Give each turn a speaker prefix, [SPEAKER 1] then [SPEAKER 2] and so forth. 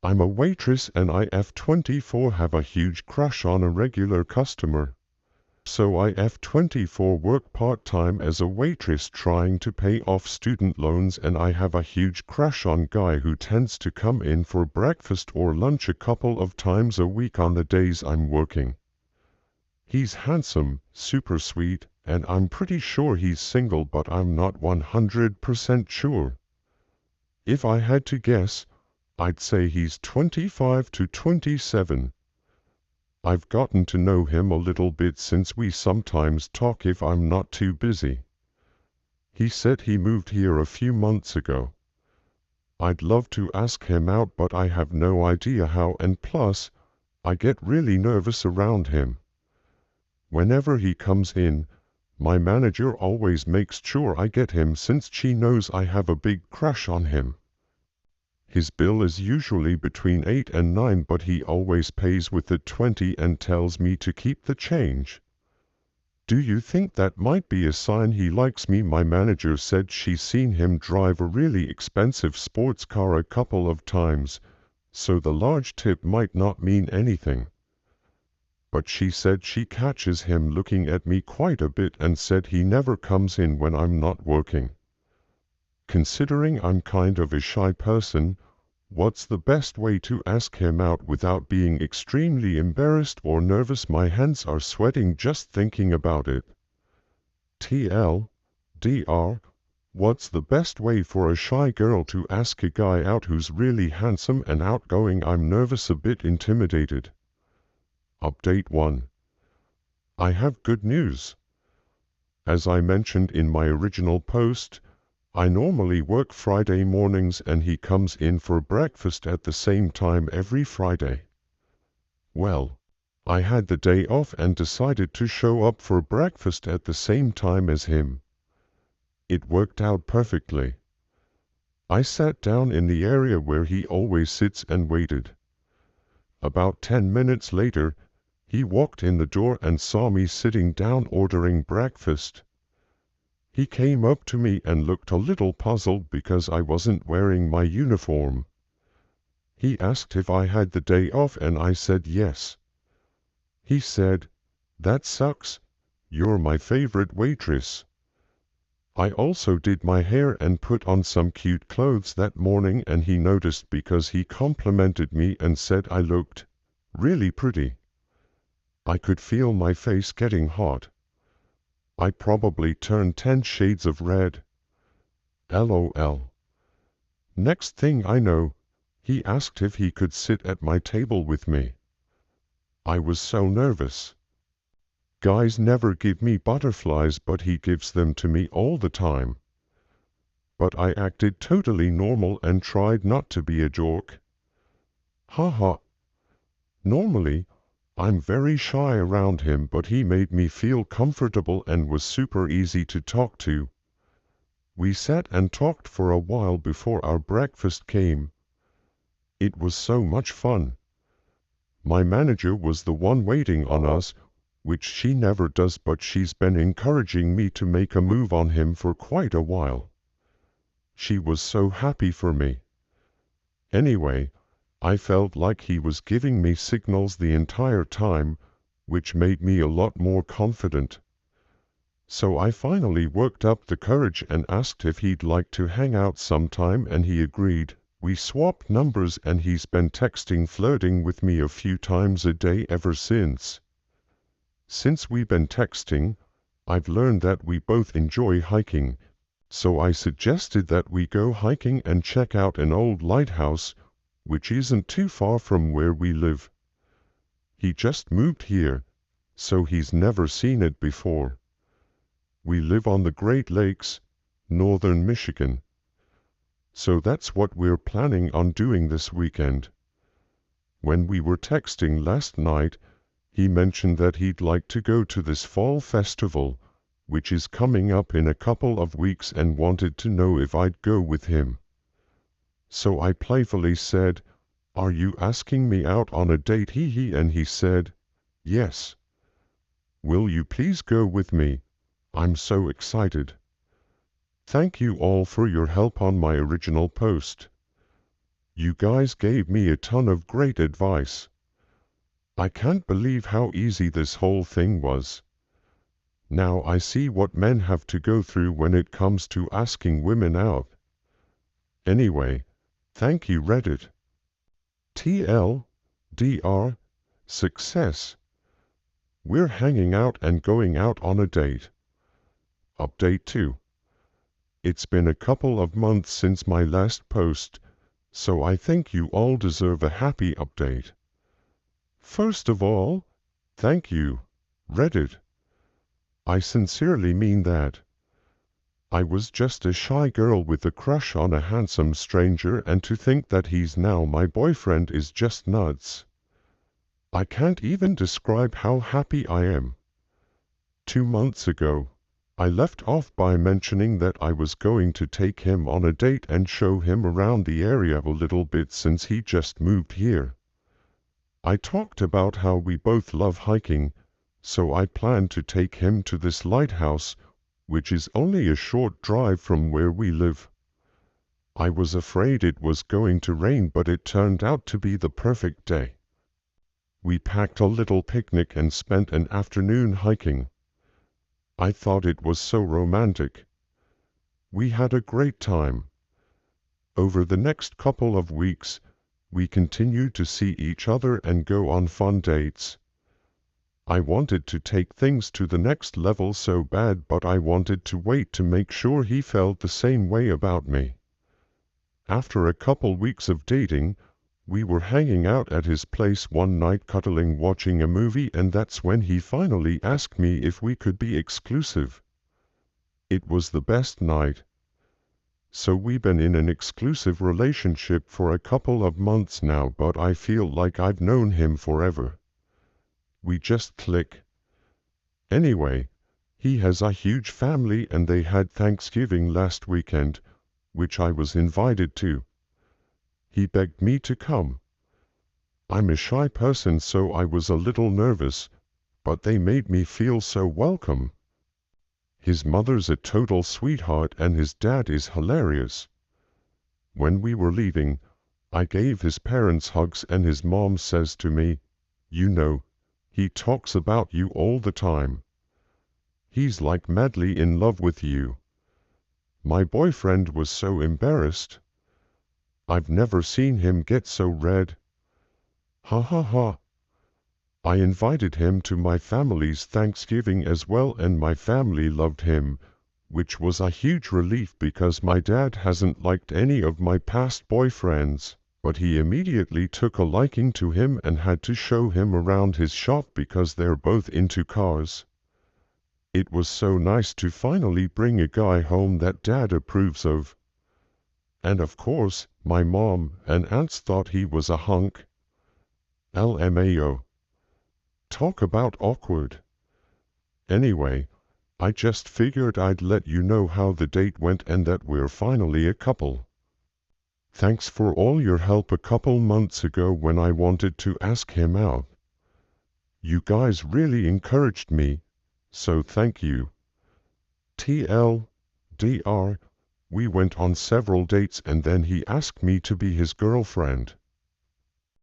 [SPEAKER 1] I'm a waitress and I F24 have a huge crush on a regular customer. So I F24 work part-time as a waitress trying to pay off student loans, and I have a huge crush on guy who tends to come in for breakfast or lunch a couple of times a week on the days I'm working. He's handsome, super sweet, and I'm pretty sure he's single, but I'm not 100% sure. If I had to guess, I'd say he's 25 to 27. I've gotten to know him a little bit since we sometimes talk if I'm not too busy. He said he moved here a few months ago. I'd love to ask him out, but I have no idea how, and plus, I get really nervous around him. Whenever he comes in, my manager always makes sure I get him since she knows I have a big crush on him. His bill is usually between 8 and 9, but he always pays with the 20 and tells me to keep the change. Do you think that might be a sign he likes me? My manager said she's seen him drive a really expensive sports car a couple of times, so the large tip might not mean anything. But she said she catches him looking at me quite a bit and said he never comes in when I'm not working. Considering I'm kind of a shy person, what's the best way to ask him out without being extremely embarrassed or nervous? My hands are sweating just thinking about it. TLDR, what's the best way for a shy girl to ask a guy out who's really handsome and outgoing? I'm nervous, a bit intimidated. Update 1. I have good news. As I mentioned in my original post, I normally work Friday mornings and he comes in for breakfast at the same time every Friday. Well, I had the day off and decided to show up for breakfast at the same time as him. It worked out perfectly. I sat down in the area where he always sits and waited. About 10 minutes later, he walked in the door and saw me sitting down ordering breakfast. He came up to me and looked a little puzzled because I wasn't wearing my uniform. He asked if I had the day off and I said yes. He said, "That sucks. You're my favorite waitress." I also did my hair and put on some cute clothes that morning, and he noticed because he complimented me and said I looked really pretty. I could feel my face getting hot. I probably turned 10 shades of red. LOL. Next thing I know, he asked if he could sit at my table with me. I was so nervous. Guys never give me butterflies, but he gives them to me all the time. But I acted totally normal and tried not to be a dork. Haha. Normally, I'm very shy around him, but he made me feel comfortable and was super easy to talk to. We sat and talked for a while before our breakfast came. It was so much fun. My manager was the one waiting on us, which she never does, but she's been encouraging me to make a move on him for quite a while. She was so happy for me. Anyway, I felt like he was giving me signals the entire time, which made me a lot more confident. So I finally worked up the courage and asked if he'd like to hang out sometime, and he agreed. We swapped numbers and he's been texting, flirting with me a few times a day ever since. Since we've been texting, I've learned that we both enjoy hiking, so I suggested that we go hiking and check out an old lighthouse, which isn't too far from where we live. He just moved here, so he's never seen it before. We live on the Great Lakes, northern Michigan. So that's what we're planning on doing this weekend. When we were texting last night, he mentioned that he'd like to go to this fall festival, which is coming up in a couple of weeks, and wanted to know if I'd go with him. So I playfully said, "Are you asking me out on a date, hee?" And he said, "Yes. Will you please go with me? I'm so excited." Thank you all for your help on my original post. You guys gave me a ton of great advice. I can't believe how easy this whole thing was. Now I see what men have to go through when it comes to asking women out. Anyway, thank you Reddit. TLDR, success. We're hanging out and going out on a date. Update 2. It's been a couple of months since my last post, so I think you all deserve a happy update. First of all, thank you, Reddit. I sincerely mean that. I was just a shy girl with a crush on a handsome stranger, and to think that he's now my boyfriend is just nuts. I can't even describe how happy I am. 2 months ago, I left off by mentioning that I was going to take him on a date and show him around the area a little bit since he just moved here. I talked about how we both love hiking, so I planned to take him to this lighthouse, which is only a short drive from where we live. I was afraid it was going to rain, but it turned out to be the perfect day. We packed a little picnic and spent an afternoon hiking. I thought it was so romantic. We had a great time. Over the next couple of weeks, we continued to see each other and go on fun dates. I wanted to take things to the next level so bad, but I wanted to wait to make sure he felt the same way about me. After a couple weeks of dating, we were hanging out at his place one night cuddling watching a movie, and that's when he finally asked me if we could be exclusive. It was the best night. So we've been in an exclusive relationship for a couple of months now, but I feel like I've known him forever. We just click. Anyway, he has a huge family and they had Thanksgiving last weekend, which I was invited to. He begged me to come. I'm a shy person, so I was a little nervous, but they made me feel so welcome. His mother's a total sweetheart and his dad is hilarious. When we were leaving, I gave his parents hugs and his mom says to me, "You know, he talks about you all the time. He's like madly in love with you." My boyfriend was so embarrassed. I've never seen him get so red. Ha ha ha. I invited him to my family's Thanksgiving as well, and my family loved him, which was a huge relief because my dad hasn't liked any of my past boyfriends. But he immediately took a liking to him and had to show him around his shop because they're both into cars. It was so nice to finally bring a guy home that Dad approves of. And of course, my mom and aunts thought he was a hunk. LMAO. Talk about awkward. Anyway, I just figured I'd let you know how the date went and that we're finally a couple. Thanks for all your help a couple months ago when I wanted to ask him out. You guys really encouraged me, so thank you. TLDR, we went on several dates and then he asked me to be his girlfriend.